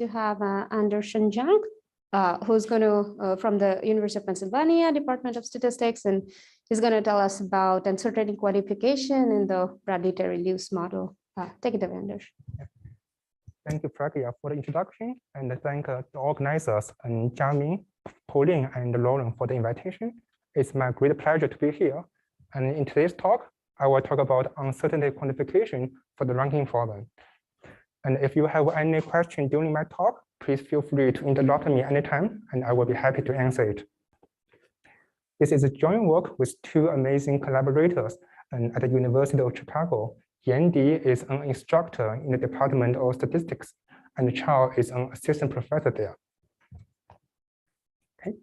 to have Anders and Zhang, who's going to, from the University of Pennsylvania, Department of Statistics, and he's going to tell us about uncertainty quantification in the Bradley-Terry-Luce model. Take it away, Anders. Thank you, Pragya, for the introduction, and thank the organizers and Zhang, Pauline, and Lauren for the invitation. It's my great pleasure to be here. And in today's talk, I will talk about uncertainty quantification for the ranking problem. And if you have any question during my talk, please feel free to interrupt me anytime, and I will be happy to answer it. This is a joint work with two amazing collaborators at the University of Chicago. Yandy is an instructor in the Department of Statistics, and Chao is an assistant professor there. Okay.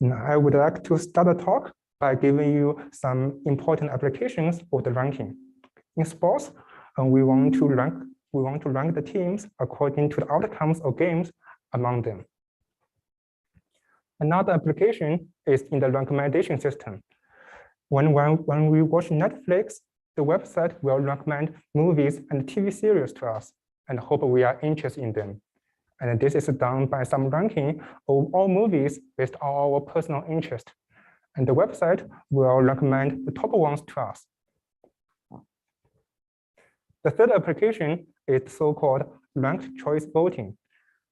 Now, I would like to start the talk by giving you some important applications of the ranking. In sports, we want to rank the teams according to the outcomes of games among them. Another application is in the recommendation system. When we watch Netflix, the website will recommend movies and TV series to us and hope we are interested in them. And this is done by some ranking of all movies based on our personal interest. And the website will recommend the top ones to us. The third application is so-called ranked choice voting.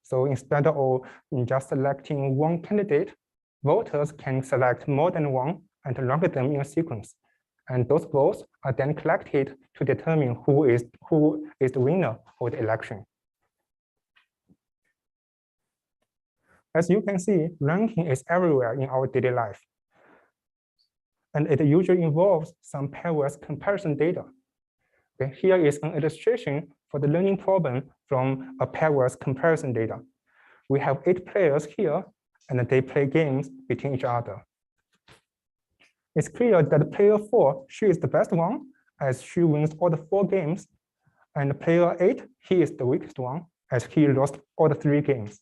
So instead of just selecting one candidate, voters can select more than one and rank them in a sequence. And those votes are then collected to determine who is the winner of the election. As you can see, ranking is everywhere in our daily life. And it usually involves some pairwise comparison data. Okay, here is an illustration for the learning problem from a pairwise comparison data. We have 8 players here, and they play games between each other. It's clear that player 4, she is the best one, as she wins all the 4 games. And player 8, he is the weakest one, as he lost all the 3 games.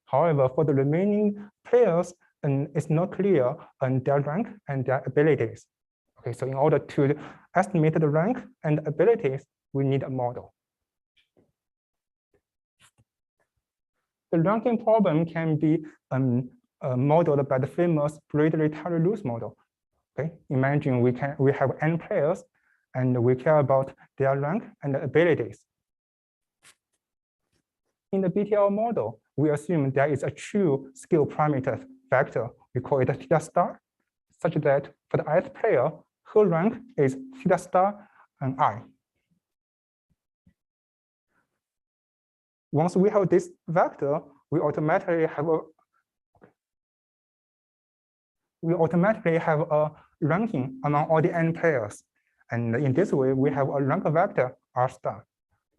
However, for the remaining players, it's not clear their rank and their abilities. Okay, so in order to estimate the rank and abilities, we need a model. The ranking problem can be modeled by the famous Bradley-Terry-Luce model. Okay, imagine we have n players, and we care about their rank and abilities. In the BTL model, we assume there is a true skill parameter vector. We call it theta star, such that for the ith player, her rank is theta star and I. Once we have this vector, we automatically have a ranking among all the n players. And in this way, we have a rank vector R star.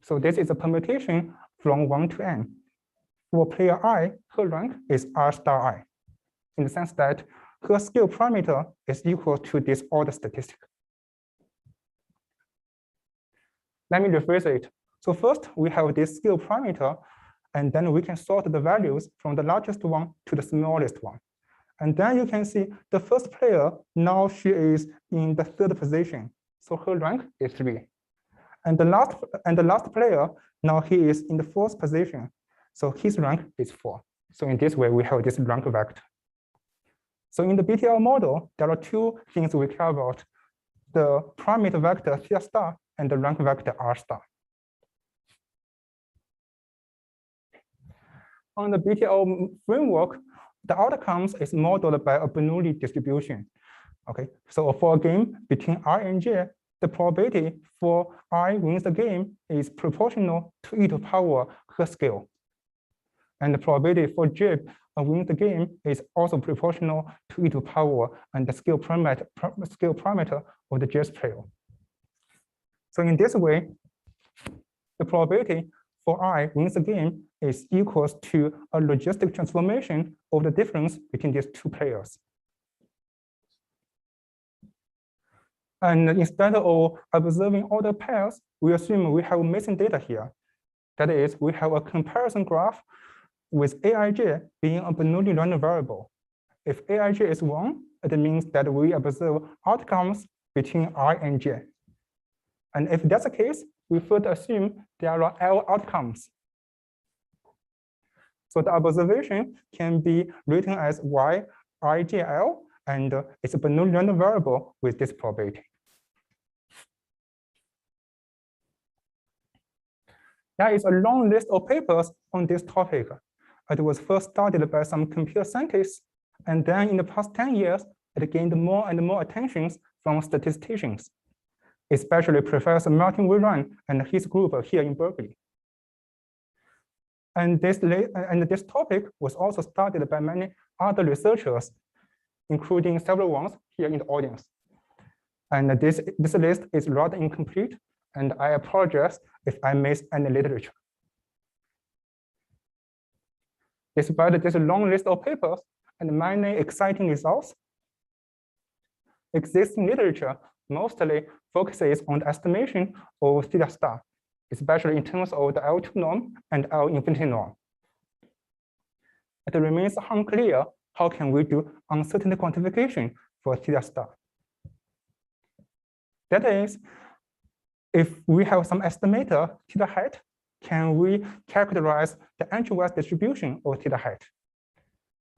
So this is a permutation from 1 to n. For player I, her rank is R star I, in the sense that her skill parameter is equal to this order statistic. Let me rephrase it. So first, we have this skill parameter, and then we can sort the values from the largest one to the smallest one. And then you can see the first player, now she is in the 3rd position. So her rank is 3. And the last player, now he is in the 4th position. So his rank is 4. So in this way, we have this rank vector. So in the BTL model, there are 2 things we care about: the parameter vector theta star and the rank vector R star. On the BTL framework, the outcomes is modeled by a Bernoulli distribution. Okay, so for a game between I and J, the probability for I wins the game is proportional to e to the power her skill. And the probability for J wins the game is also proportional to e to the power and the skill parameter of the J's player. So in this way, the probability for I wins the game is equals to a logistic transformation of the difference between these 2 players. And instead of observing all the pairs, we assume we have missing data here. That is, we have a comparison graph with Aij being a Bernoulli random variable. If Aij is 1, it means that we observe outcomes between I and J. And if that's the case, we further assume there are L outcomes. So the observation can be written as YIJL, and it's a Bernoulli random variable with this probability. There is a long list of papers on this topic. It was first studied by some computer scientists, and then in the past 10 years, it gained more and more attention from statisticians, especially Professor Martin Whelan and his group here in Berkeley. And this topic was also studied by many other researchers, including several ones here in the audience. And this list is rather incomplete, and I apologize if I miss any literature. Despite this long list of papers and many exciting results, existing literature mostly focuses on the estimation of theta star, especially in terms of the L2 norm and L infinity norm. It remains unclear how can we do uncertainty quantification for theta star. That is, if we have some estimator theta hat, can we characterize the entry-wise distribution of theta hat?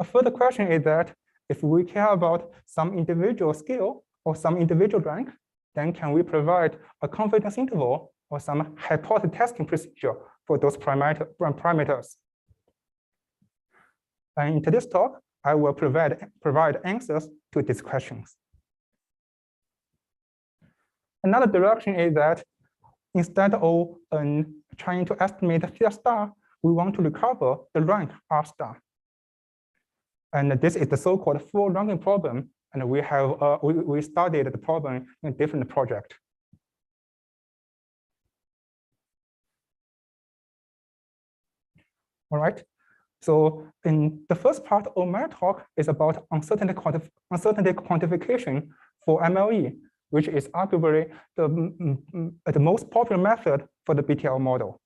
A further question is that if we care about some individual scale or some individual rank, then can we provide a confidence interval or some hypothesis testing procedure for those parameters? And in today's talk, I will provide answers to these questions. Another direction is that instead of trying to estimate theta star, we want to recover the rank R star. And this is the so-called full ranking problem. And we studied the problem in a different project. All right. So in the first part of my talk is about uncertainty quantification for MLE, which is arguably the most popular method for the BTL model.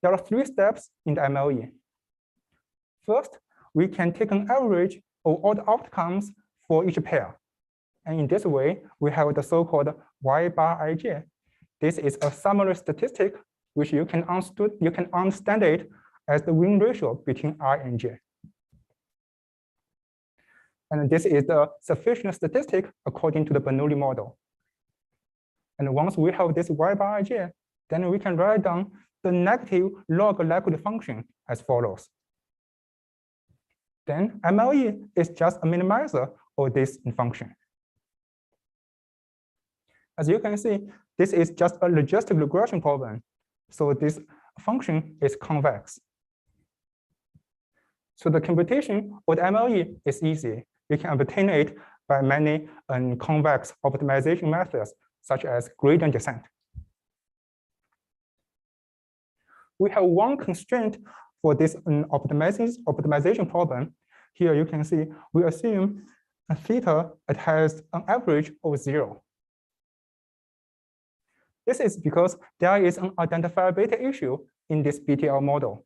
There are 3 steps in the MLE. First, we can take an average of all the outcomes for each pair. And in this way, we have the so-called Y bar IJ. This is a summary statistic, which you can understand it as the win ratio between I and J. And this is the sufficient statistic according to the Bernoulli model. And once we have this Y bar IJ, then we can write down the negative log likelihood function as follows. Then MLE is just a minimizer of this function. As you can see, this is just a logistic regression problem. So this function is convex. So the computation of the MLE is easy. You can obtain it by many convex optimization methods, such as gradient descent. We have one constraint for this optimization problem. Here you can see we assume a theta it has an average of 0. This is because there is an identifiability issue in this BTL model.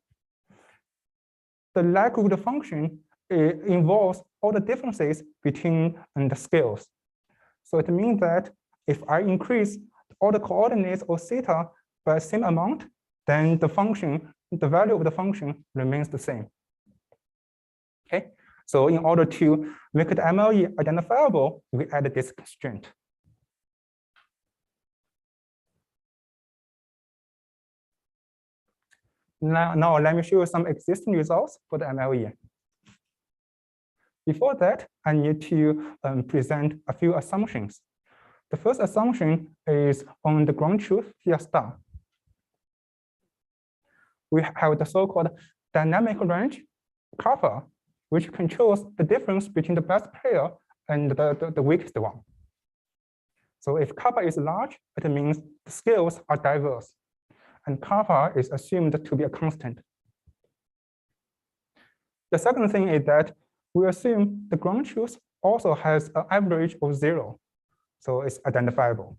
The likelihood function involves all the differences between the scales. So it means that if I increase all the coordinates of theta by the same amount, then the value of the function remains the same. Okay, so in order to make the MLE identifiable, we add this constraint. Now let me show you some existing results for the MLE. Before that, I need to present a few assumptions. The first assumption is on the ground truth theta star. We have the so-called dynamic range kappa, which controls the difference between the best player and the weakest one. So if kappa is large, it means the scales are diverse, and kappa is assumed to be a constant. The second thing is that we assume the ground truth also has an average of 0, so it's identifiable.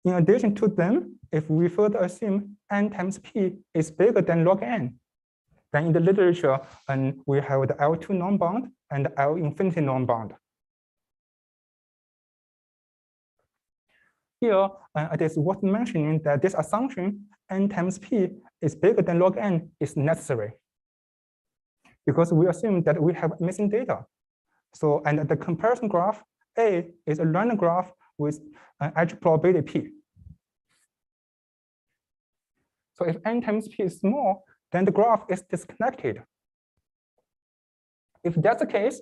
In addition to them, if we further assume n times p is bigger than log n, then in the literature, we have the L2 norm bound and the L infinity norm bound. Here, it is worth mentioning that this assumption n times p is bigger than log n is necessary, because we assume that we have missing data. So, and the comparison graph A is a random graph with an edge probability p. So if n times p is small, then the graph is disconnected. If that's the case,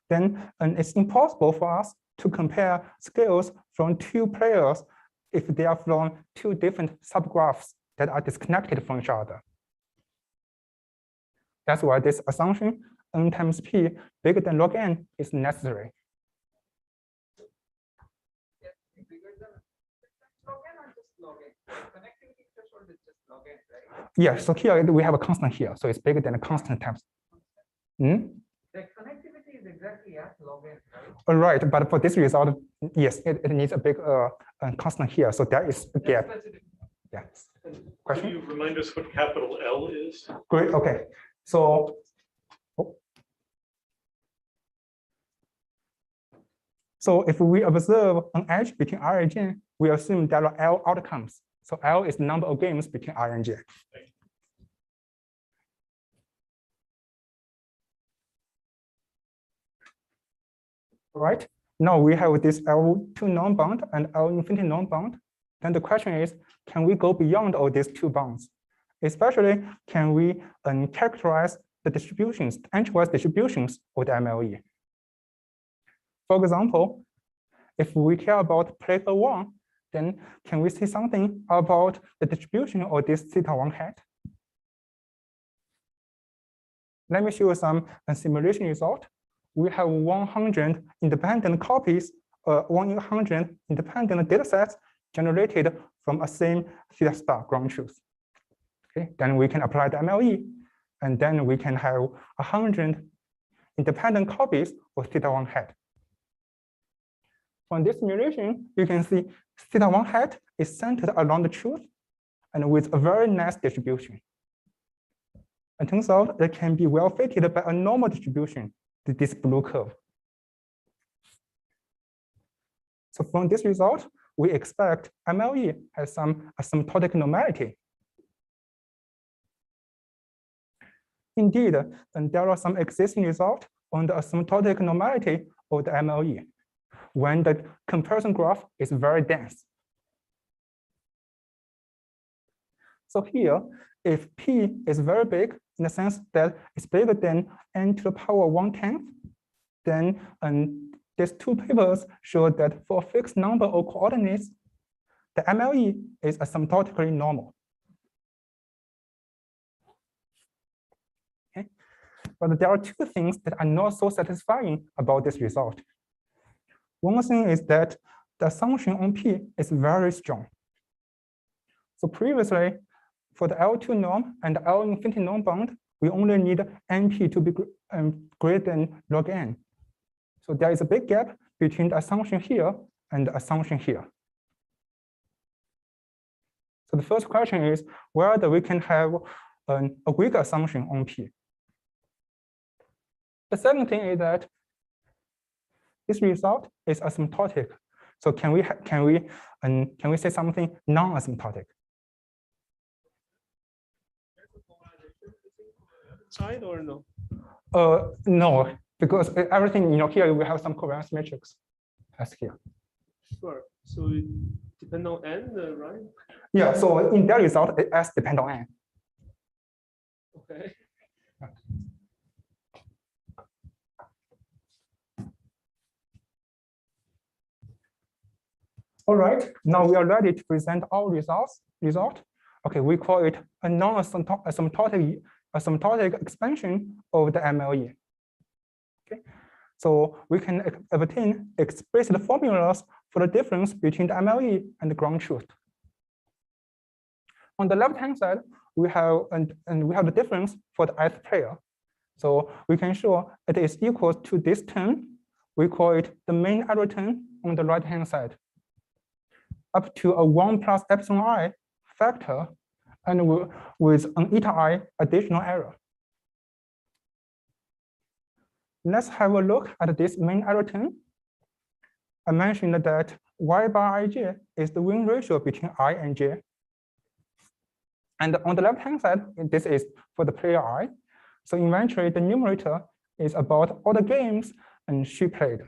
then it's impossible for us to compare scales from two players if they are from two different subgraphs that are disconnected from each other. That's why this assumption n times p bigger than log n is necessary. Yeah, so here we have a constant here, so it's bigger than a constant times. Hmm? The connectivity is exactly at log n, right? All right, but for this result, yes, it needs a big constant here, so there is a gap. Yes. Question? Can you remind us what capital L is? Great. Okay. So, if we observe an edge between R and J, we assume there are L outcomes. So L is the number of games between R and J. All right. Now we have this L2 non-bound and L infinity non-bound. Then the question is, can we go beyond all these two bounds? Especially, can we characterize the distributions, entry-wise distributions of the MLE? For example, if we care about plate one, then can we say something about the distribution of this θ1 hat? Let me show you some simulation result. We have 100 independent copies, 100 independent data sets generated from a same theta star ground truth. Okay, then we can apply the MLE, and then we can have 100 independent copies of θ1 hat. From this simulation, you can see θ1 hat is centered around the truth and with a very nice distribution. It turns out it can be well fitted by a normal distribution to this blue curve. So from this result, we expect MLE has some asymptotic normality. Indeed, and there are some existing results on the asymptotic normality of the MLE when the comparison graph is very dense. So here, if P is very big in the sense that it's bigger than n to the power 1/10, then these two papers show that for a fixed number of coordinates, the MLE is asymptotically normal. Okay. But there are two things that are not so satisfying about this result. One thing is that the assumption on P is very strong. So previously, for the L2 norm and the L infinity norm bound, we only need NP to be greater than log n. So there is a big gap between the assumption here and the assumption here. So the first question is whether we can have a weaker assumption on P. The second thing is that this result is asymptotic. So can we say something non-asymptotic? Side or no? No, because everything here we have some covariance matrix as here. Sure. So it depends on n, right? Yeah. So in that result, it S depends on n. Okay. All right. Now we are ready to present our result. Okay, we call it a non-asymptotic expansion of the MLE. Okay, so we can obtain explicit formulas for the difference between the MLE and the ground truth. On the left-hand side, we have we have the difference for the ith player. So we can show it is equal to this term. We call it the main error term on the right-hand side, up to a 1 plus epsilon I factor, and with an eta I additional error. Let's have a look at this main error term. I mentioned that Y bar ij is the win ratio between I and j. And on the left-hand side, this is for the player I. So eventually, the numerator is about all the games and she played.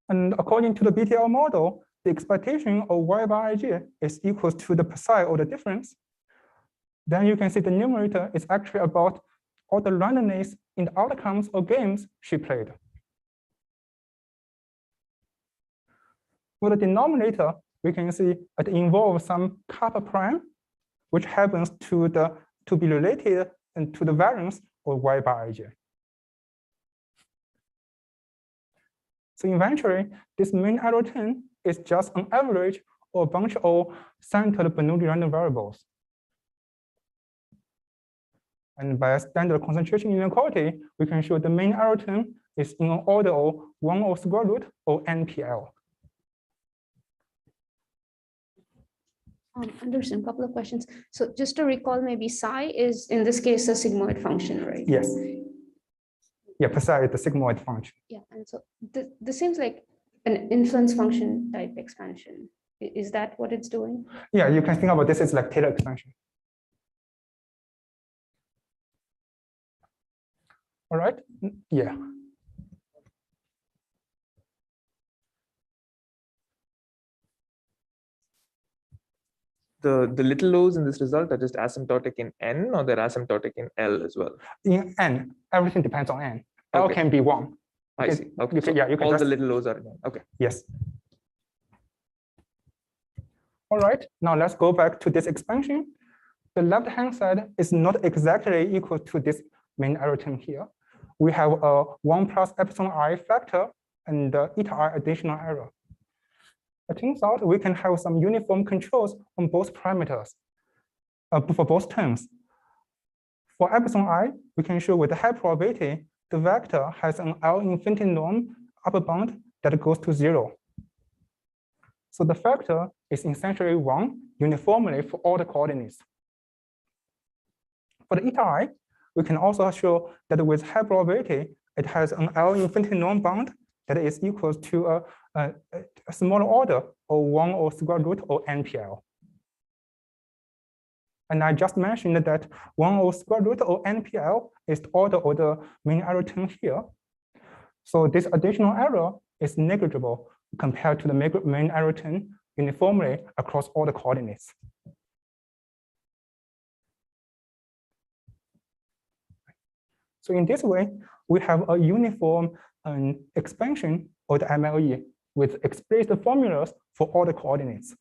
And according to the BTL model, the expectation of Y bar ij is equal to the psi or the difference. Then you can see the numerator is actually about all the randomness in the outcomes of games she played. For the denominator, we can see it involves some kappa prime, which happens to be related to the variance of Y bar ij. So eventually, this mean error term is just an average or a bunch of centered Bernoulli random variables. And by standard concentration inequality, we can show the mean error term is in an order of 1 over square root of NPL. Anderson, a couple of questions. So just to recall, maybe psi is in this case a sigmoid function, right? Yes. Yeah, psi is the sigmoid function. Yeah, and so this seems like an influence function type expansion. Is that what it's doing? Yeah, you can think about this as like Taylor expansion. All right. Yeah. The little o's in this result are just asymptotic in N, or they're asymptotic in L as well? In N, everything depends on N. L Okay. can be 1. I see. Okay. So Yeah, you can all just, the little o's are in N. Okay. yes. All right, now let's go back to this expansion. The left-hand side is not exactly equal to this mean error term here. We have a 1 plus epsilon I factor and eta I additional error. It turns out we can have some uniform controls on both parameters, for both terms. For epsilon I, we can show with high probability, the vector has an L infinity norm upper bound that goes to 0. So the factor is essentially 1 uniformly for all the coordinates. For the eta I, we can also show that with high probability, it has an L infinity norm bound that is equal to a smaller order of 1 over square root of NPL. And I just mentioned that 1 over square root of NPL is the order of the mean error term here. So this additional error is negligible compared to the mean error term uniformly across all the coordinates. So in this way, we have a uniform expansion of the MLE with explicit formulas for all the coordinates.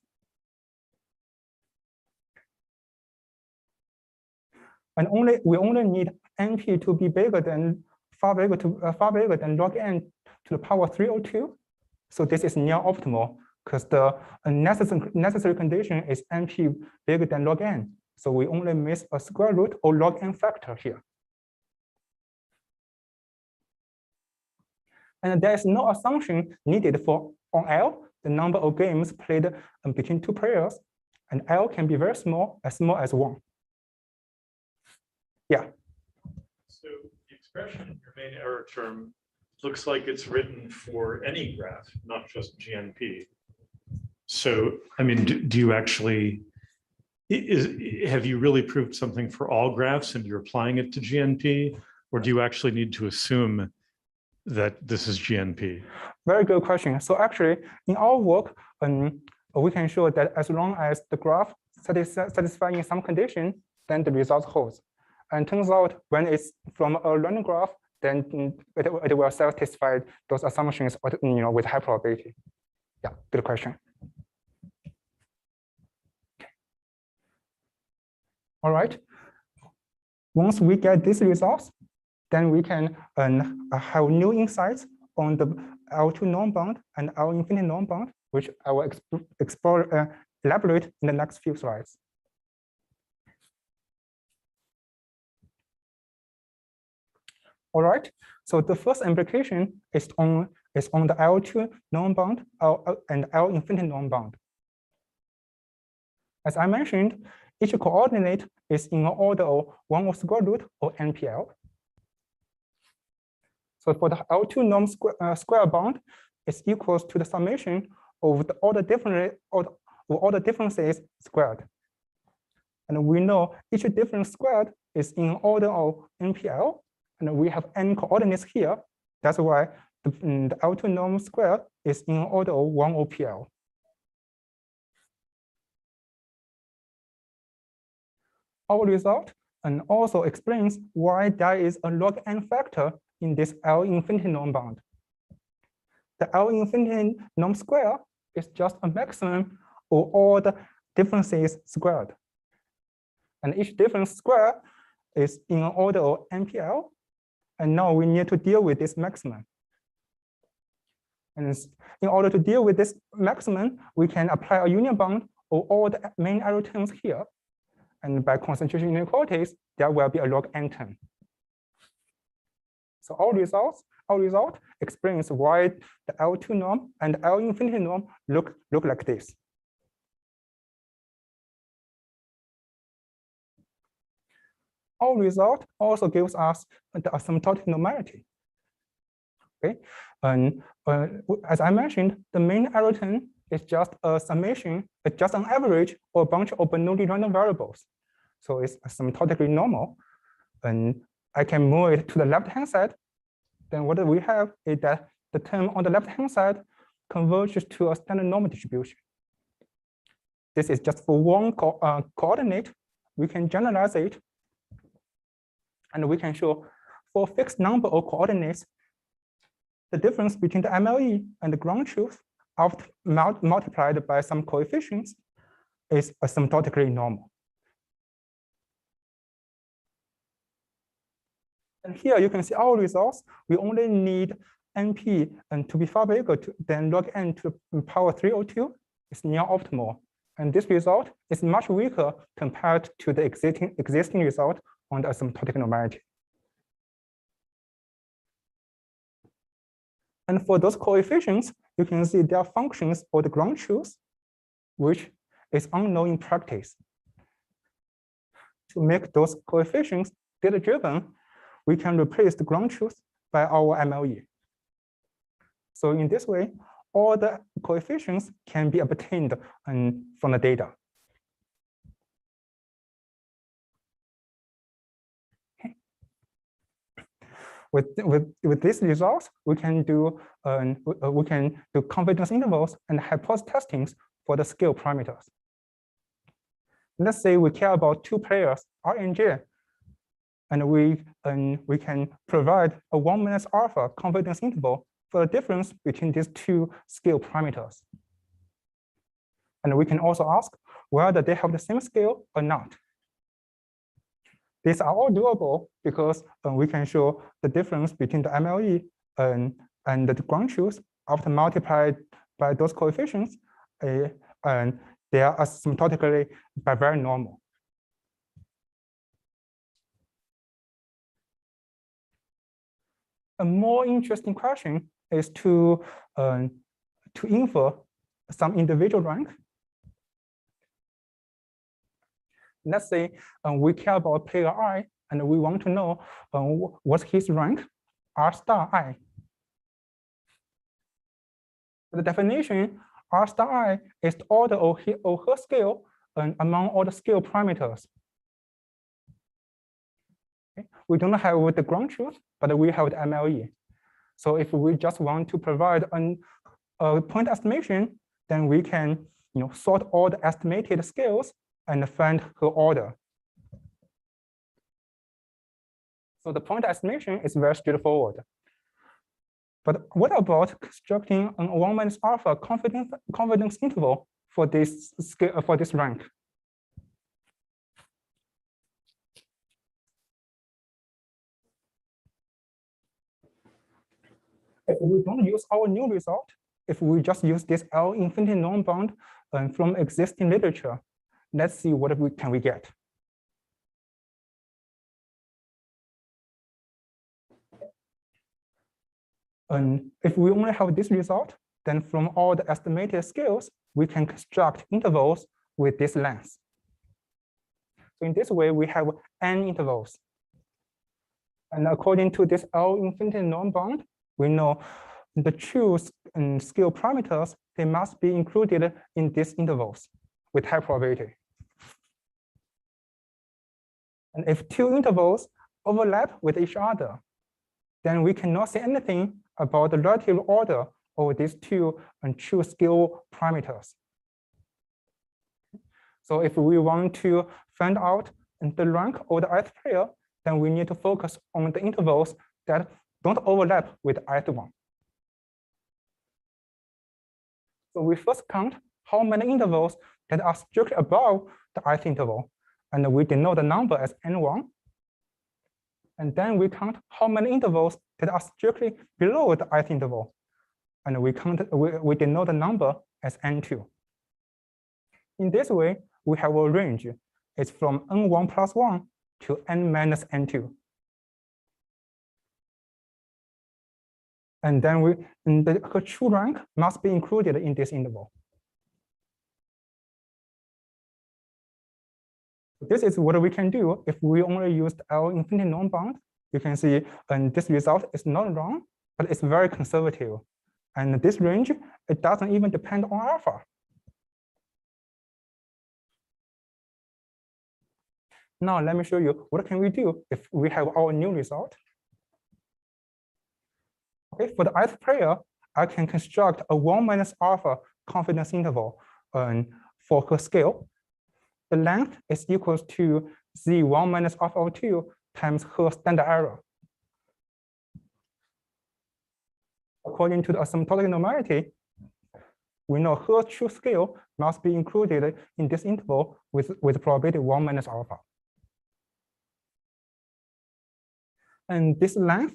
And we only need NP to be bigger than far bigger than log n to the power 302. So this is near optimal because the necessary condition is NP bigger than log n. So we only miss a square root or log n factor here. And there is no assumption needed for on L, the number of games played between 2 players, and L can be very small as 1. Yeah. So the expression in your main error term looks like it's written for any graph, not just GNP. So, I mean, do you actually, have you really proved something for all graphs and you're applying it to GNP, or do you actually need to assume that this is GNP? Very good question. So actually, in our work, we can show that as long as the graph satisfying some condition, then the result holds. And turns out when it's from a random graph, then it will satisfy those assumptions, with high probability. Yeah, good question. All right. Once we get these results, then we can have new insights on the L2 norm bound and L infinity norm bound, which I will elaborate in the next few slides. All right, so the first implication is on the L2 norm bound and L infinity norm bound. As I mentioned, each coordinate is in an order of 1 over square root of NPL. So for the L2 norm square bound, is equals to the summation of all the differences squared. And we know each difference squared is in order of NPL, and we have n coordinates here. That's why the L2 norm squared is in order of 1 OPL. Our result and also explains why there is a log n factor in this L infinity norm bound. The L infinity norm square is just a maximum of all the differences squared. And each difference square is in order of NPL. And now we need to deal with this maximum. And in order to deal with this maximum, we can apply a union bound of all the main arrow terms here. And by concentration inequalities, there will be a log n term. So our result explains why the L2 norm and L infinity norm look like this. Our result also gives us the asymptotic normality. Okay, and as I mentioned, the main error term is just a summation, it's just an average or a bunch of Bernoulli random variables. So it's asymptotically normal. And I can move it to the left-hand side. Then what we have is that the term on the left-hand side converges to a standard normal distribution. This is just for one coordinate. We can generalize it. And we can show for a fixed number of coordinates, the difference between the MLE and the ground truth after multiplied by some coefficients is asymptotically normal. And here you can see our results. We only need NP and to be far bigger than log n to the power 302 is near optimal. And this result is much weaker compared to the existing result on the asymptotic normality. And for those coefficients, you can see there are functions for the ground truth, which is unknown in practice. To make those coefficients data-driven, we can replace the ground truth by our MLE. So in this way, all the coefficients can be obtained from the data. Okay. With these results, we can do confidence intervals and hypothesis testings for the scale parameters. Let's say we care about two pairs, R and J, and we can provide a 1 minus alpha confidence interval for the difference between these two scale parameters. And we can also ask whether they have the same scale or not. These are all doable because we can show the difference between the MLE and the ground truth after multiplied by those coefficients, and they are asymptotically by very normal. A more interesting question is to infer some individual rank. Let's say we care about player I, and we want to know what's his rank, R star I. The definition, R star I is the order of her scale among all the scale parameters. Okay. We don't have the ground truth, but we have the MLE. So if we just want to provide a point estimation, then we can sort all the estimated scales and find her order. So the point estimation is very straightforward. But what about constructing a 1 minus alpha confidence interval for this scale, for this rank? If we don't use our new result, if we just use this L infinity norm bound from existing literature, let's see what can we get. And if we only have this result, then from all the estimated scales, we can construct intervals with this length. So in this way, we have n intervals. And according to this L infinity norm bound, we know the true scale parameters, they must be included in these intervals with high probability. And if two intervals overlap with each other, then we cannot say anything about the relative order of these two true scale parameters. So if we want to find out the rank of the ith pair, then we need to focus on the intervals that don't overlap with ith one. So we first count how many intervals that are strictly above the ith interval, and we denote the number as n1. And then we count how many intervals that are strictly below the ith interval, and we denote the number as n2. In this way, we have a range. It's from n1 plus 1 to n minus n2. And then her true rank must be included in this interval. This is what we can do if we only use the L infinity norm bound. You can see this result is not wrong, but it's very conservative. And this range, it doesn't even depend on alpha. Now let me show you what can we do if we have our new result. Okay, for the ith pair, I can construct a 1 minus alpha confidence interval for her scale. The length is equal to z1 minus alpha of 2 times her standard error. According to the asymptotic normality, we know her true scale must be included in this interval with probability 1 minus alpha. And this length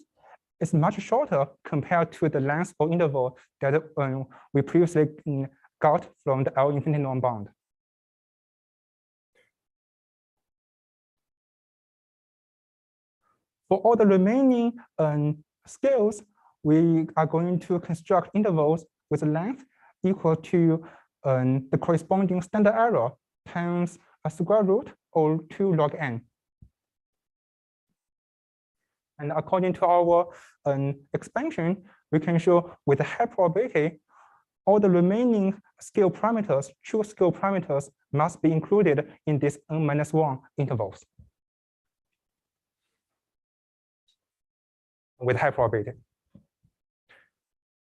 is much shorter compared to the length of interval that we previously got from the L infinity norm bound. For all the remaining scales, we are going to construct intervals with a length equal to the corresponding standard error times a square root of 2 log n. And according to our expansion, we can show with a high probability, all the remaining scale parameters, true scale parameters, must be included in these n-1 intervals with high probability.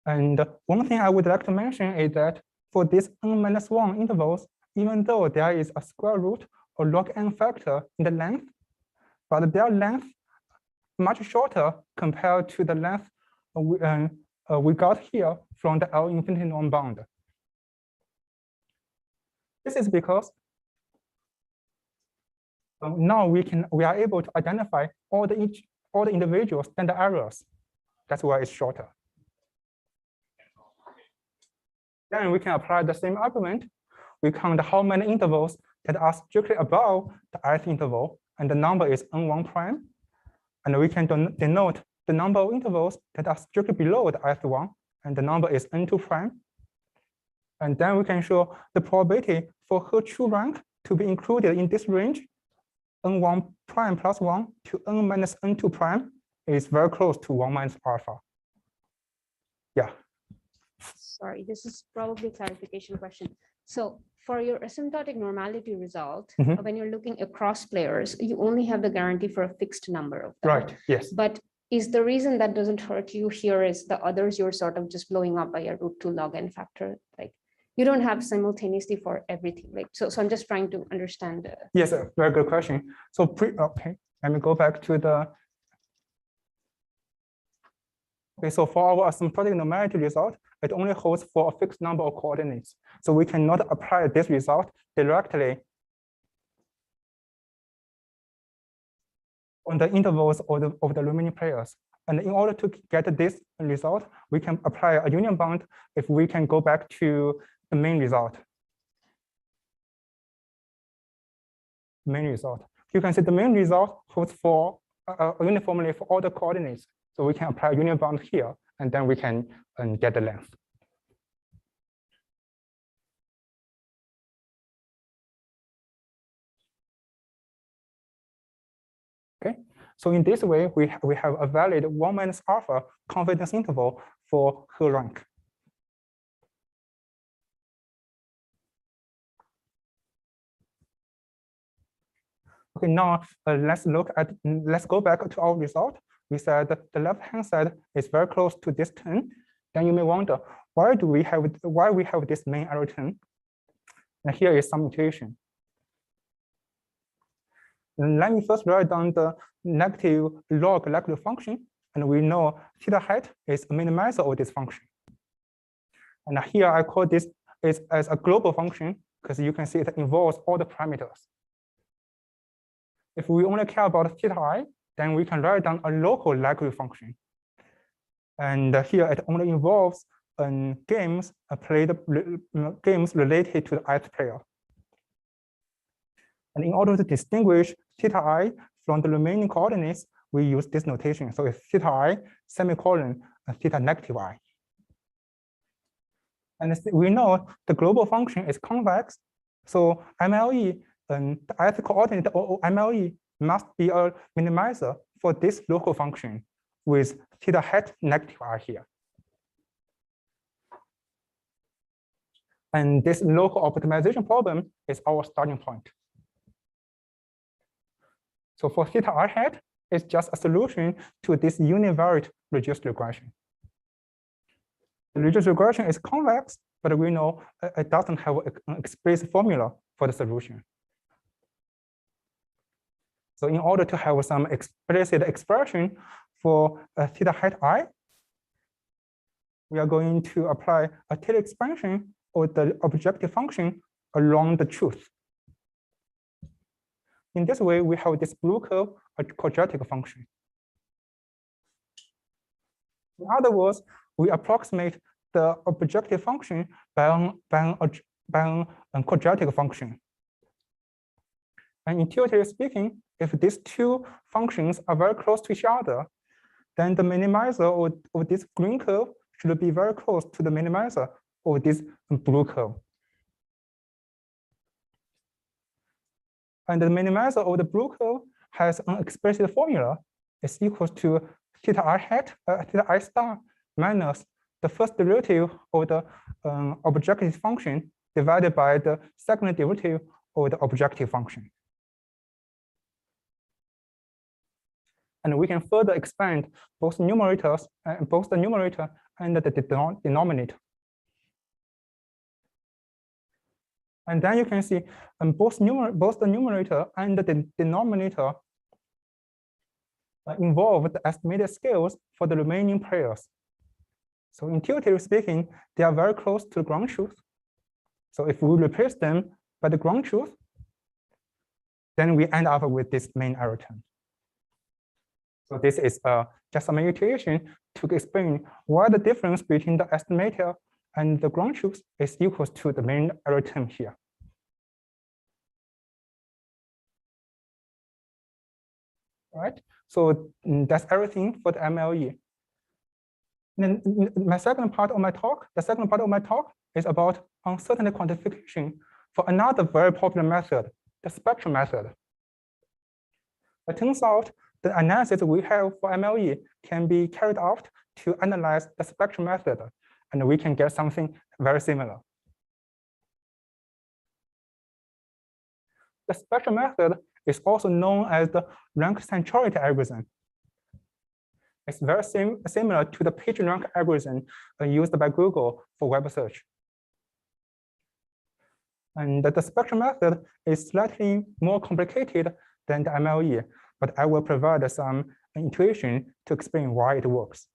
And one thing I would like to mention is that for these n-1 intervals, even though there is a square root or log n factor in the length, but their length much shorter compared to the length we got here from the L infinity norm bound. This is because now we are able to identify all the individual standard errors. That's why it's shorter. Then we can apply the same argument. We count how many intervals that are strictly above the ith interval, and the number is n1 prime. And we can denote the number of intervals that are strictly below the ith one, and the number is n2 prime. And then we can show the probability for her true rank to be included in this range, n1 prime plus 1 to n minus n2 prime, is very close to 1 minus alpha. Yeah. Sorry, this is probably a clarification question. So for your asymptotic normality result, when you're looking across players, you only have the guarantee for a fixed number of them. Right, yes. But is the reason that doesn't hurt you here is the others you're sort of just blowing up by a √2 log n factor? Like you don't have simultaneously for everything. Like so I'm just trying to understand. Yes, a very good question. So okay, let me go back to the. Okay, so for our asymptotic normality result, it only holds for a fixed number of coordinates. So we cannot apply this result directly on the intervals of the remaining players. And in order to get this result, we can apply a union bound if we can go back to the main result. You can see the main result holds for uniformly for all the coordinates. So we can apply a union bound here, and then we can get the length. Okay, so in this way, we have a valid 1 minus alpha confidence interval for her rank. Okay, now let's go back to our result. We said that the left-hand side is very close to this 10. Then you may wonder, why we have this main error 10? And here is some intuition. Let me first write down the negative log likelihood function, and we know theta hat is a minimizer of this function. And here I call this as a global function because you can see it involves all the parameters. If we only care about theta I, then we can write down a local likelihood function. And here it only involves games related to the ith player. And in order to distinguish theta I from the remaining coordinates, we use this notation. So it's theta I semicolon theta negative I. And we know the global function is convex. So MLE, the ith coordinate of MLE must be a minimizer for this local function with theta hat negative I here. And this local optimization problem is our starting point. So for theta I hat, it's just a solution to this univariate reduced regression. The reduced regression is convex, but we know it doesn't have an explicit formula for the solution. So in order to have some explicit expression for theta hat I, we are going to apply a Taylor expansion of the objective function along the truth. In this way, we have this blue curve, a quadratic function. In other words, we approximate the objective function by a quadratic function. And intuitively speaking, if these two functions are very close to each other, then the minimizer of this green curve should be very close to the minimizer of this blue curve. And the minimizer of the blue curve has an explicit formula. It's equal to theta I hat, theta I star minus the first derivative of the objective function divided by the second derivative of the objective function. And we can further expand both numerators, both the numerator and the denominator. And then you can see both the numerator and the denominator involve the estimated scales for the remaining pairs. So intuitively speaking, they are very close to the ground truth. So if we replace them by the ground truth, then we end up with this main error term. So this is just a manipulation to explain why the difference between the estimator and the ground truth is equal to the main error term here. All right, so that's everything for the MLE. Then the second part of my talk is about uncertainty quantification for another very popular method, the spectrum method. It turns out the analysis we have for MLE can be carried out to analyze the spectrum method, and we can get something very similar. The spectrum method is also known as the rank centrality algorithm. It's very similar to the PageRank algorithm used by Google for web search. And the spectrum method is slightly more complicated than the MLE, but I will provide some intuition to explain why it works.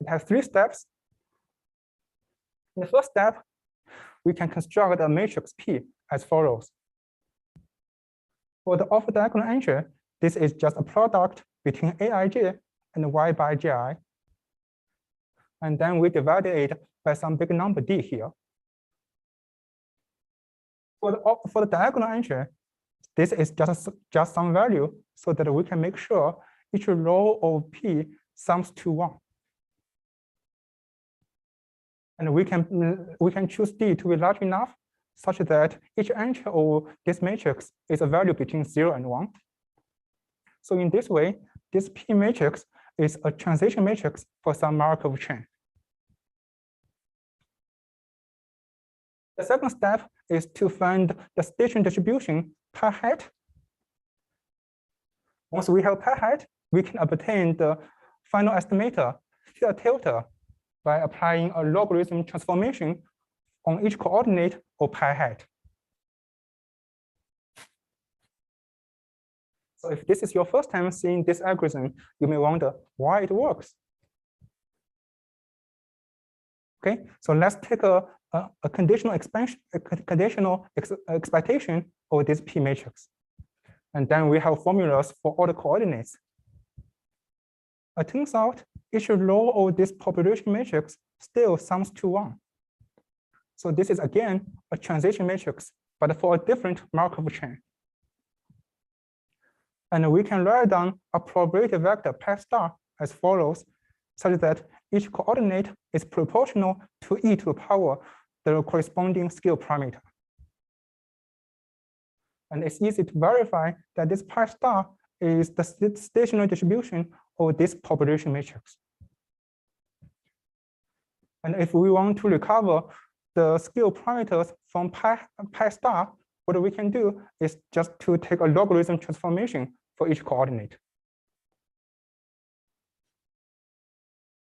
It has 3 steps. In the first step, we can construct a matrix P as follows. For the off-diagonal entry, this is just a product between Aij and Y by Ji. And then we divide it by some big number D here. For the diagonal entry, this is just some value so that we can make sure each row of P sums to 1. And we can choose D to be large enough such that each entry of this matrix is a value between 0 and 1. So in this way, this P matrix is a transition matrix for some Markov chain. The second step is to find the station distribution per height. Once we have per height, we can obtain the final estimator theta tilde by applying a logarithm transformation on each coordinate or pi height. So if this is your first time seeing this algorithm, you may wonder why it works. Okay, so let's take a conditional expansion, expectation of this P matrix. And then we have formulas for all the coordinates. It turns out each row of this population matrix still sums to 1. So this is again a transition matrix, but for a different Markov chain. And we can write down a probability vector pi star as follows, such that each coordinate is proportional to e to the power the corresponding scale parameter. And it's easy to verify that this pi star is the stationary distribution of this population matrix. And if we want to recover the scale parameters from pi star, what we can do is just to take a logarithm transformation for each coordinate.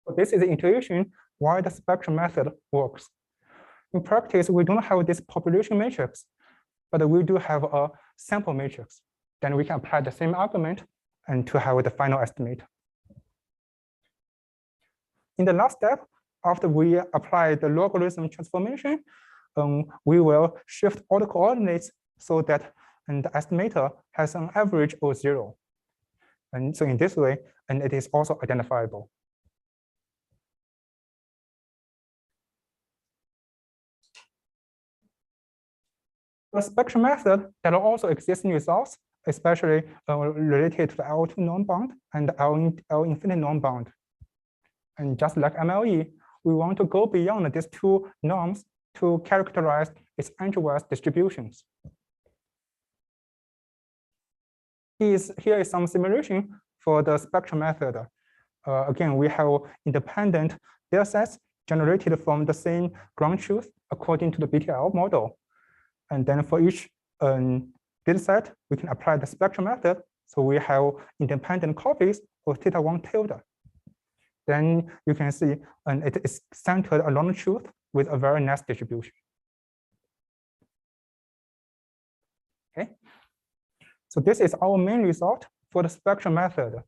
So this is the intuition why the spectrum method works. In practice, we don't have this population matrix, but we do have a sample matrix. Then we can apply the same argument and to have the final estimate. In the last step, after we apply the logarithm transformation, we will shift all the coordinates so that the estimator has an average of 0. And so in this way, and it is also identifiable. The spectrum method that also exists in results, especially related to the L2 norm bound and L infinity norm bound. And just like MLE, we want to go beyond these two norms to characterize its entry-wise distributions. Here is some simulation for the spectrum method. Again, we have independent data sets generated from the same ground truth according to the BTL model. And then for each data set, we can apply the spectrum method. So we have independent copies of θ1 tilde. Then you can see it is centered along the truth with a very nice distribution. Okay. So this is our main result for the spectrum method.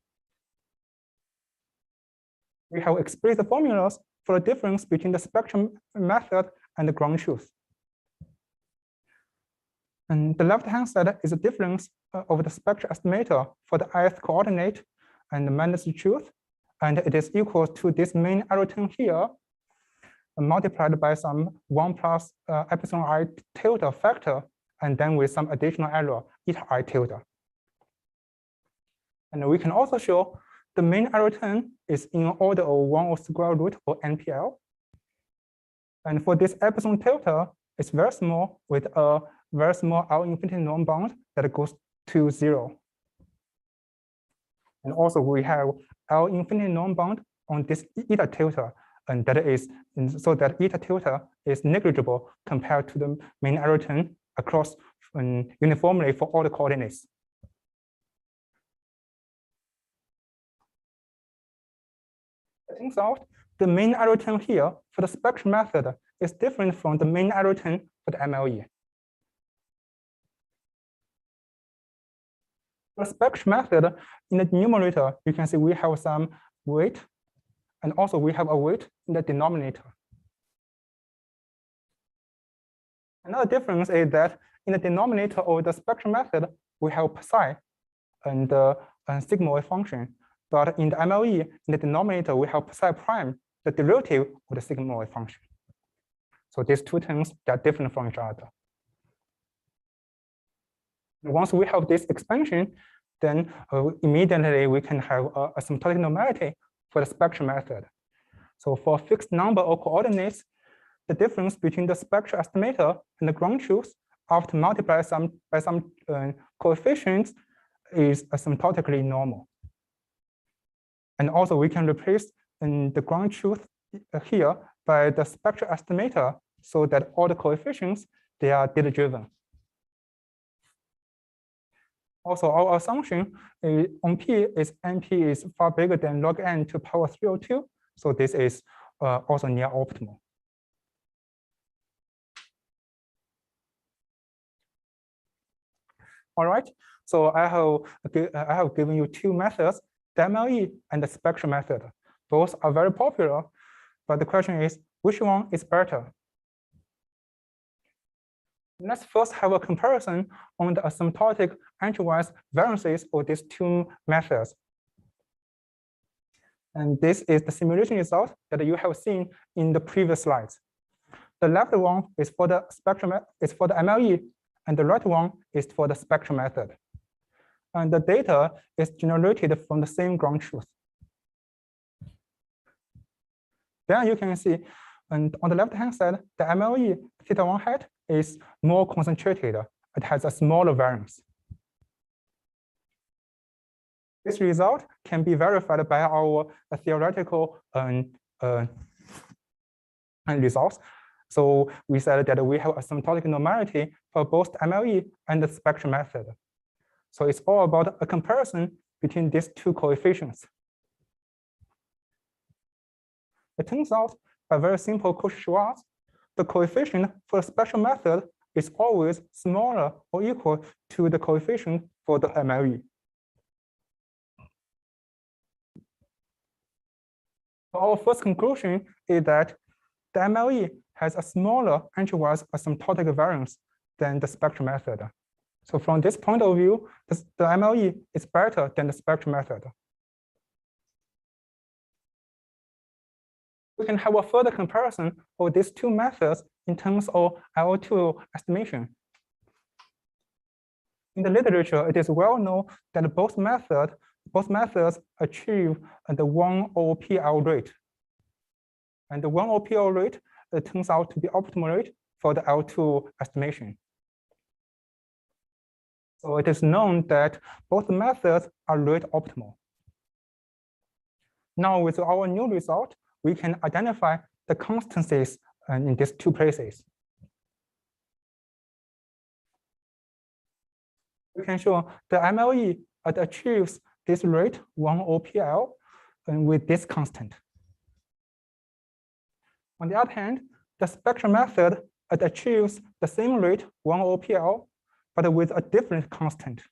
We have explicit formulas for the difference between the spectrum method and the ground truth. And the left-hand side is the difference of the spectral estimator for the ith coordinate and minus the truth. And it is equal to this main error term here, multiplied by some 1 plus epsilon I tilde factor, and then with some additional error, eta I tilde. And we can also show the main error term is in order of 1 over square root of NPL. And for this epsilon tilde, it's very small with a very small L infinity norm bound that goes to 0. And also we have L infinity norm bound on this eta tilde, and that is so that eta tilde is negligible compared to the main error term across uniformly for all the coordinates. It turns out the main error term here for the spectrum method is different from the main error term for the MLE. For the spectrum method, in the numerator, you can see we have some weight, and also we have a weight in the denominator. Another difference is that in the denominator of the spectrum method, we have psi and sigma wave function. But in the MLE, in the denominator, we have psi prime, the derivative of the sigma wave function. So these two terms are different from each other. Once we have this expansion, then immediately we can have a asymptotic normality for the spectrum method. So for a fixed number of coordinates, the difference between the spectral estimator and the ground truth after multiply by some coefficients is asymptotically normal. And also we can replace the ground truth here by the spectral estimator so that all the coefficients, they are data driven. Also, our assumption on P is NP is far bigger than log n to power 302. So this is also near optimal. All right, so I have given you two methods, the MLE and the spectral method. Both are very popular, but the question is, which one is better? Let's first have a comparison on the asymptotic entry-wise variances of these two methods. And this is the simulation result that you have seen in the previous slides. The left one is for the spectrum, is for the MLE, and the right one is for the spectral method. And the data is generated from the same ground truth. Then you can see, and on the left-hand side, the MLE theta1 hat is more concentrated. It has a smaller variance. This result can be verified by our theoretical results. So we said that we have asymptotic normality for both MLE and the spectral method. So it's all about a comparison between these two coefficients. It turns out, by very simple Cauchy-Schwarz, the coefficient for the spectral method is always smaller or equal to the coefficient for the MLE. So our first conclusion is that the MLE has a smaller entry-wise asymptotic variance than the spectral method. So from this point of view, the MLE is better than the spectral method. We can have a further comparison of these two methods in terms of L2 estimation. In the literature, it is well known that both methods achieve the 1 OPL rate. And the 1 OPL rate turns out to be optimal rate for the L2 estimation. So it is known that both methods are rate optimal. Now with our new result, we can identify the constancies in these two places. We can show the MLE achieves this rate 1 OPL with this constant. On the other hand, the spectral method achieves the same rate 1 OPL, but with a different constant.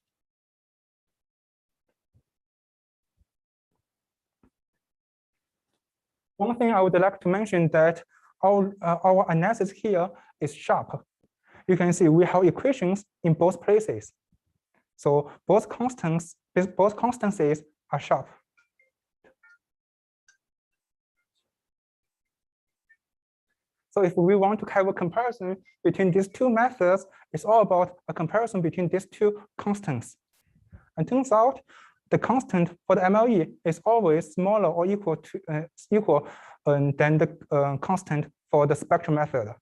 One thing I would like to mention that our analysis here is sharp. You can see we have equations in both places. So both constancies are sharp. So if we want to have a comparison between these two methods, it's all about a comparison between these two constants. And turns out the constant for the MLE is always smaller or equal than the constant for the spectral method.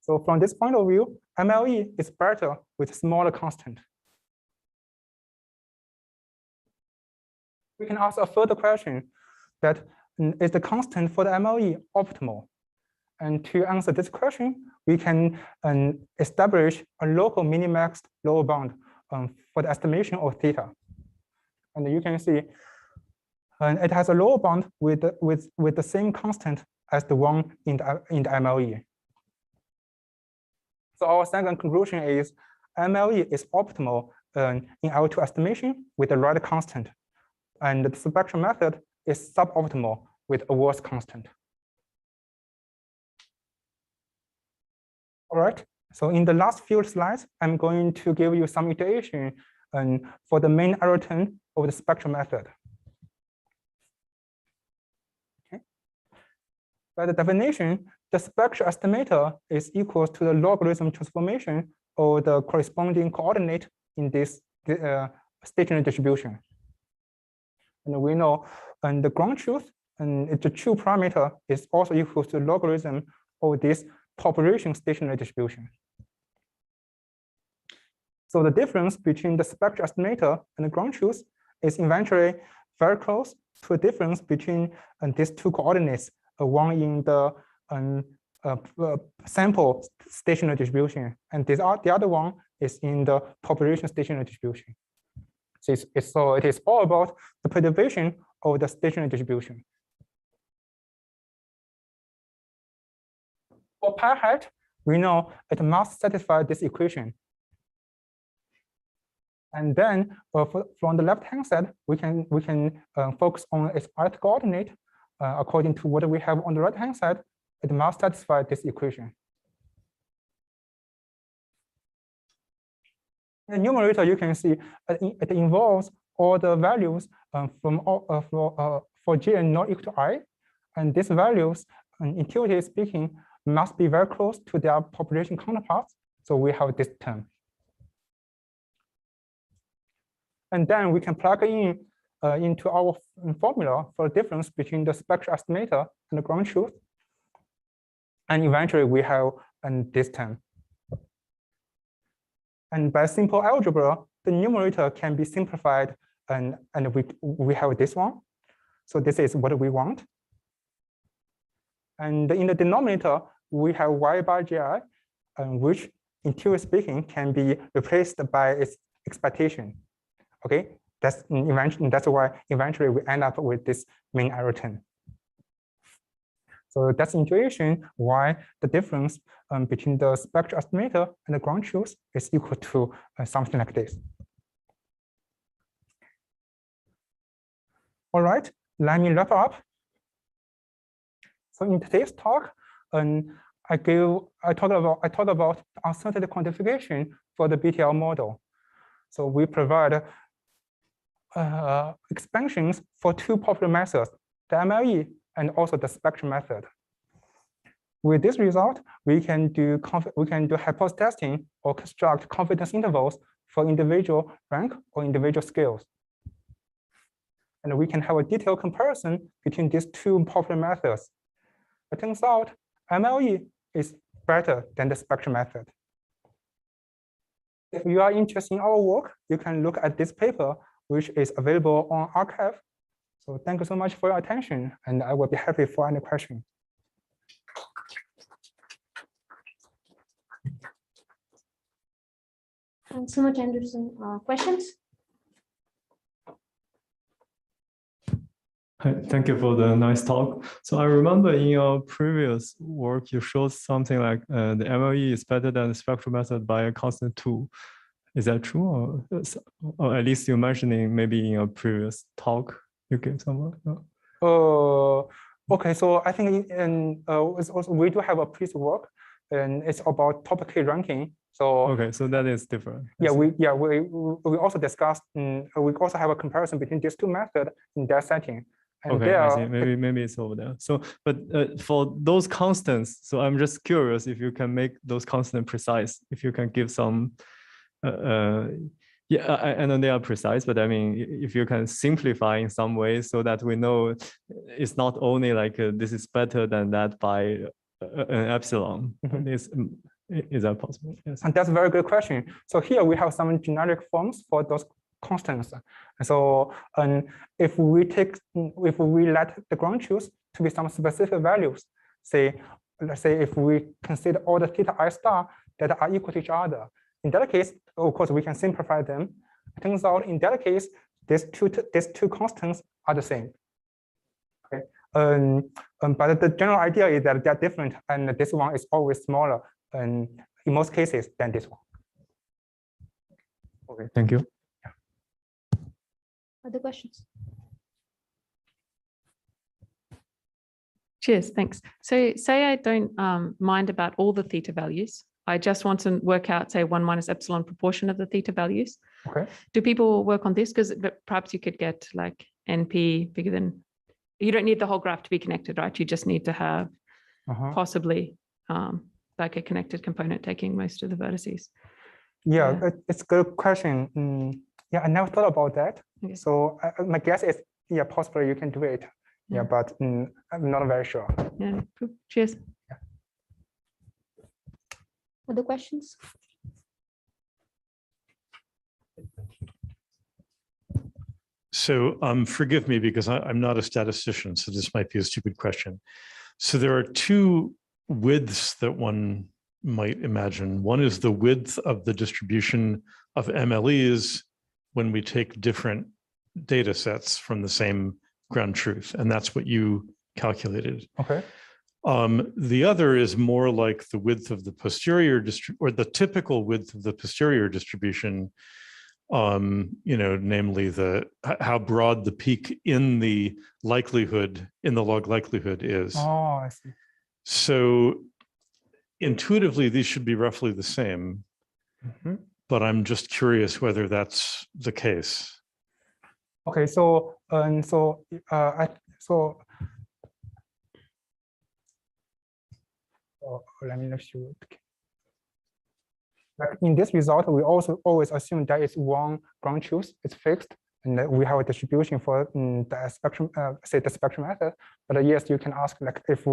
So from this point of view, MLE is better with smaller constant. We can ask a further question that is the constant for the MLE optimal? And to answer this question, we can establish a local minimax lower bound for the estimation of theta. And you can see it has a lower bound with the same constant as the one in the MLE. So our second conclusion is MLE is optimal in L2 estimation with the right constant, and the spectral method is suboptimal with a worse constant. All right, so in the last few slides, I'm going to give you some iteration for the main error term of the spectral method. Okay. By the definition, the spectral estimator is equal to the logarithm transformation of the corresponding coordinate in this stationary distribution. And we know the ground truth and the true parameter is also equal to the logarithm of this population stationary distribution. So the difference between the spectral estimator and the ground truth is eventually very close to a difference between these two coordinates, one in the sample stationary distribution, and the other one is in the population stationary distribution. So it is all about the preservation of the stationary distribution. For pi hat, we know it must satisfy this equation. And then from the left-hand side, we can focus on its ith coordinate. According to what we have on the right-hand side, it must satisfy this equation. In the numerator, you can see it involves all the values for Jn not equal to I, and these values, intuitively speaking, must be very close to their population counterparts. So we have this term. And then we can plug in into our formula for the difference between the spectral estimator and the ground truth. And eventually we have this term. And by simple algebra, the numerator can be simplified, and we have this one. So this is what we want. And in the denominator, we have y bar gi, which, intuitively speaking, can be replaced by its expectation. Okay, that's why eventually we end up with this mean error term. So that's intuition why the difference between the spectral estimator and the ground truth is equal to something like this. All right, let me wrap up. So in today's talk, I talked about uncertainty quantification for the BTL model. So we provide expansions for two popular methods, the MLE and also the spectrum method. With this result, we can do hypothesis testing or construct confidence intervals for individual rank or individual scales. And we can have a detailed comparison between these two popular methods. It turns out MLE is better than the spectrum method. If you are interested in our work, you can look at this paper, which is available on arXiv. So thank you so much for your attention, and I will be happy for any questions. Thanks so much, Anderson. Questions? Hi, thank you for the nice talk. So I remember in your previous work, you showed something like the MLE is better than the spectral method by a constant 2. Is that true? Or at least you're mentioning maybe in your previous talk you gave somewhere? No? Okay, so I think it's also, we do have a piece of work, and it's about topic K ranking. So okay, so that is different. Yeah, we also discussed. We also have a comparison between these two methods in their setting. And okay, I see. Maybe it's over there. So, but for those constants, so I'm just curious if you can make those constants precise. If you can give some, yeah, I know they are precise, but I mean, if you can simplify in some way so that we know it's not only like this is better than that by an epsilon. Is that possible? Yes. And that's a very good question. So here we have some generic forms for those constants. So if we let the ground truth to be some specific values, let's say if we consider all the theta I star that are equal to each other, in that case, of course, we can simplify them. It turns out in that case, these two constants are the same. Okay. But the general idea is that they're different, and this one is always smaller, in most cases than this one. Okay, thank you. Other questions? Cheers, thanks. So say I don't mind about all the theta values. I just want to work out, say, 1 minus epsilon proportion of the theta values. Okay. Do people work on this? Because perhaps you could get like NP bigger than, you don't need the whole graph to be connected, right? You just need to have possibly like a connected component taking most of the vertices. Yeah, it's a good question. Yeah, I never thought about that. Okay. So my guess is, yeah, possibly you can do it. Yeah, but I'm not very sure. Yeah, cool. Cheers. Yeah. Other questions? So forgive me because I'm not a statistician, so this might be a stupid question. So there are two widths that one might imagine. One is the width of the distribution of MLEs when we take different data sets from the same ground truth, and that's what you calculated. Okay. The other is more like the width of the posterior or the typical width of the posterior distribution, namely how broad the peak in the likelihood, in the log likelihood is. Oh, I see. So intuitively, these should be roughly the same, but I'm just curious whether that's the case. Okay, so let me show it. Like in this result, we also always assume there is one ground truth, it's fixed, and that we have a distribution for the spectrum, say the spectrum method. But yes, you can ask like if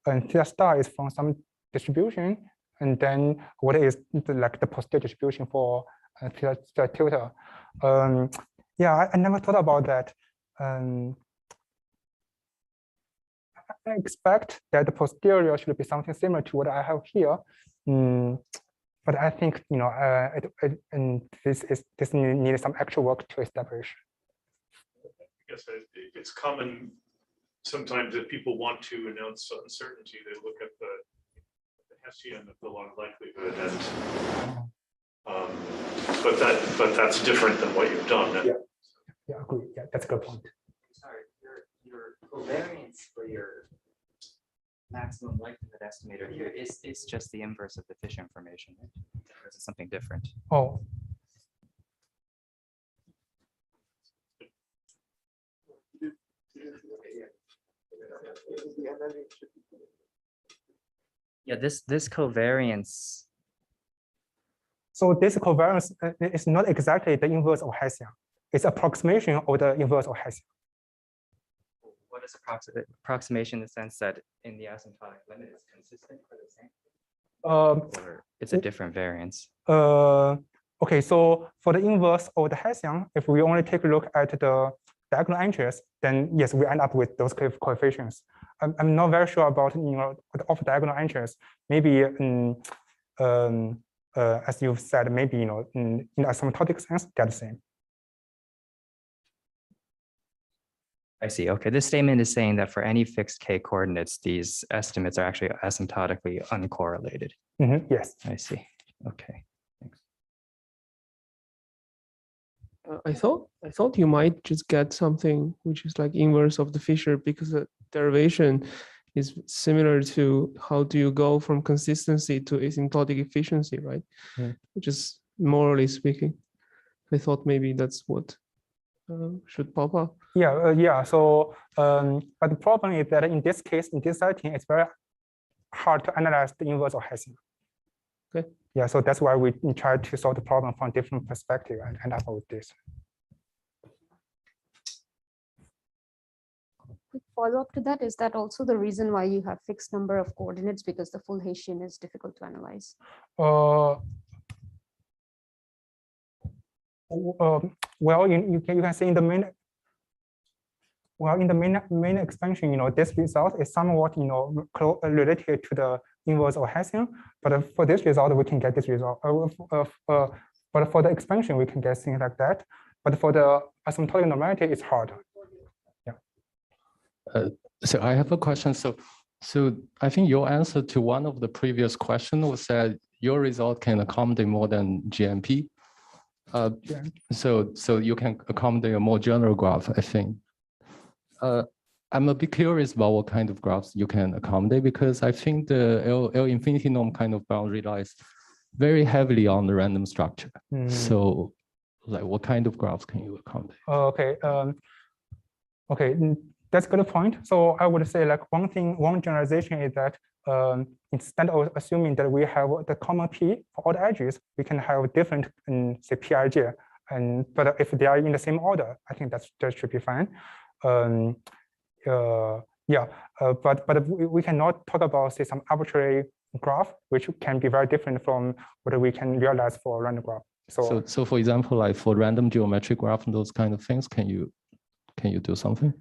theta star is from some distribution, and then what is the posterior distribution for theta tilde? Yeah, I never thought about that. I expect that the posterior should be something similar to what I have here. But I think this needs some actual work to establish. I guess it's common sometimes if people want to announce uncertainty, they look at the Hessian of the log likelihood, and but that's different than what you've done. Yeah, agree. Yeah, that's a good point. Sorry, your covariance for your maximum likelihood estimator here is just the inverse of the Fisher information, right? Or is it something different? Oh. Yeah, this covariance. So this covariance is not exactly the inverse of Hessian. It's approximation of the inverse of Hessian. What is approximation in the sense that in the asymptotic limit is consistent for the same? Or it's a different variance? Okay, so for the inverse of the Hessian, if we only take a look at the diagonal entries, then yes, we end up with those coefficients. I'm not very sure about the off-diagonal entries. Maybe as you've said, maybe in the asymptotic sense, they're the same. I see. Okay, this statement is saying that for any fixed k coordinates, these estimates are actually asymptotically uncorrelated. Yes. I see. Okay. Thanks. I thought you might just get something which is like inverse of the Fisher, because the derivation is similar to how do you go from consistency to asymptotic efficiency, right? Which is morally speaking. I thought maybe that's what should pop up. Yeah. So, but the problem is that in this case, in this setting, it's very hard to analyze the inverse of Hessian. Okay. Yeah, so that's why we try to solve the problem from different perspective and end up with this. Quick follow-up to that, is that also the reason why you have fixed number of coordinates, because the full Hessian is difficult to analyze? Well, you can see in the main. Well, in the main expansion, this result is somewhat, related to the inverse of Hessian. But for this result, we can get this result. But for the expansion, we can get things like that. But for the asymptotic normality, it's hard. Yeah. So I have a question. So I think your answer to one of the previous questions was that your result can accommodate more than GMP. So you can accommodate a more general graph, I think. I'm a bit curious about what kind of graphs you can accommodate, because I think the L infinity norm kind of boundary lies very heavily on the random structure. So like what kind of graphs can you accommodate? Okay. Okay, that's a good point. So I would say like one generalization is that instead of assuming that we have the common P for all the edges, we can have different say Pij, but if they are in the same order, I think that should be fine. But we cannot talk about say some arbitrary graph, which can be very different from what we can realize for random graph. So for example, like for random geometric graph and those kind of things, can you can you do something?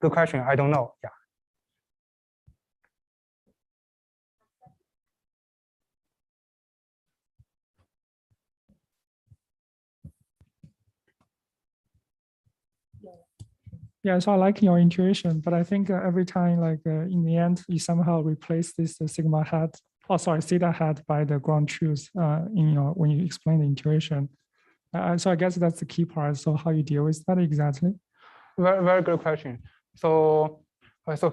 Good question. I don't know. Yeah. Yeah, so I like your intuition, but I think every time, like in the end, you somehow replace this sigma hat, oh sorry, theta hat by the ground truth in your when you explain the intuition. So I guess that's the key part. So how you deal with that exactly? Very good question. So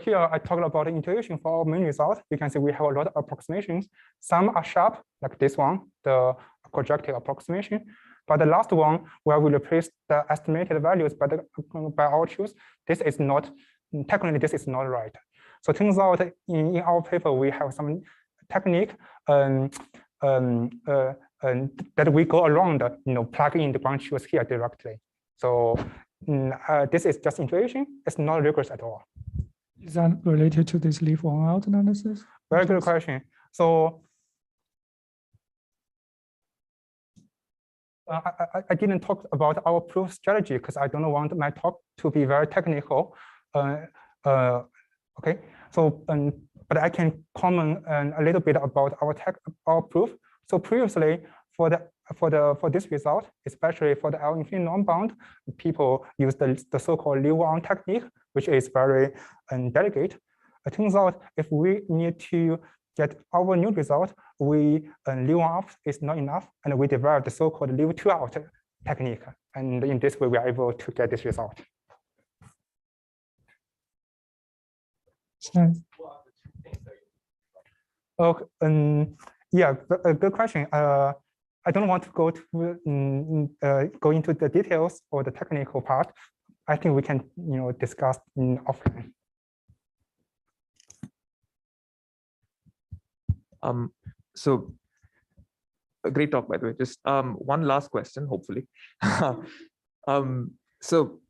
here I talked about intuition for our main result. You can see we have a lot of approximations. Some are sharp, like this one, the projective approximation. But the last one, where we replace the estimated values by our choice, this is not, technically this is not right. So it turns out in our paper, we have some technique that we go around, plug in the ground truth here directly. So this is just intuition. It's not rigorous at all. Is that related to this leave one out analysis? Very good question. So I didn't talk about our proof strategy because I don't want my talk to be very technical. Okay, so but I can comment a little bit about our proof. So previously, for this result, especially for the L infinity non-bound, people use the so-called leave on technique, which is very delicate. It turns out if we need to get our new result, we leave one out is not enough, and we developed the so-called leave two out technique. And in this way, we are able to get this result. Nice. Okay, yeah, good question. I don't want to go into the details or the technical part. I think we can, discuss offline. So a great talk, by the way. Just one last question, hopefully. So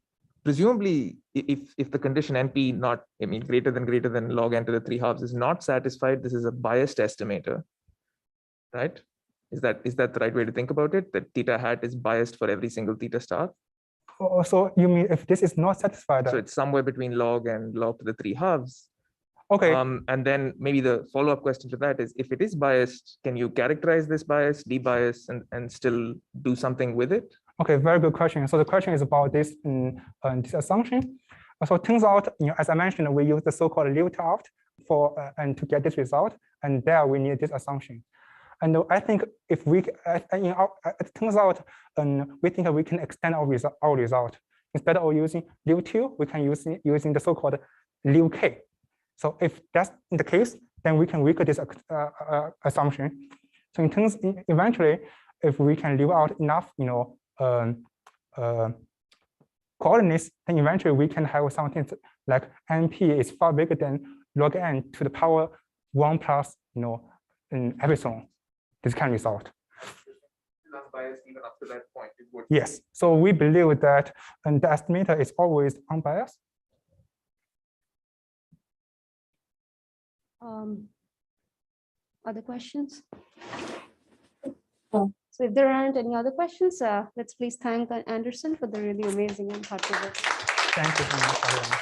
presumably, if the condition NP not, greater than log n to the 3/2 is not satisfied, this is a biased estimator, right? Is that the right way to think about it? That theta hat is biased for every single theta star? Oh, so you mean if this is not satisfied? So it's somewhere between log and log to the 3/2. Okay. And then maybe the follow-up question to that is, if it is biased, can you characterize this bias, debias, and still do something with it? Okay, very good question. So the question is about this, this assumption. So it turns out, as I mentioned, we use the so-called leave out for and to get this result, and there we need this assumption. And I think if we, it turns out, we think we can extend our result. Instead of using leave two, we can use using the so-called leave k. So if that's the case, then we can weaken this assumption. So eventually, if we can leave out enough, coordinates, then eventually we can have something like NP is far bigger than log n to the power 1 plus, epsilon. This kind of result. Unbiased even up to that point. Yes. So we believe that the estimator is always unbiased. Other questions? So if there aren't any other questions, let's please thank Anderson for the really amazing and thoughtful work. Thank you so much, everyone.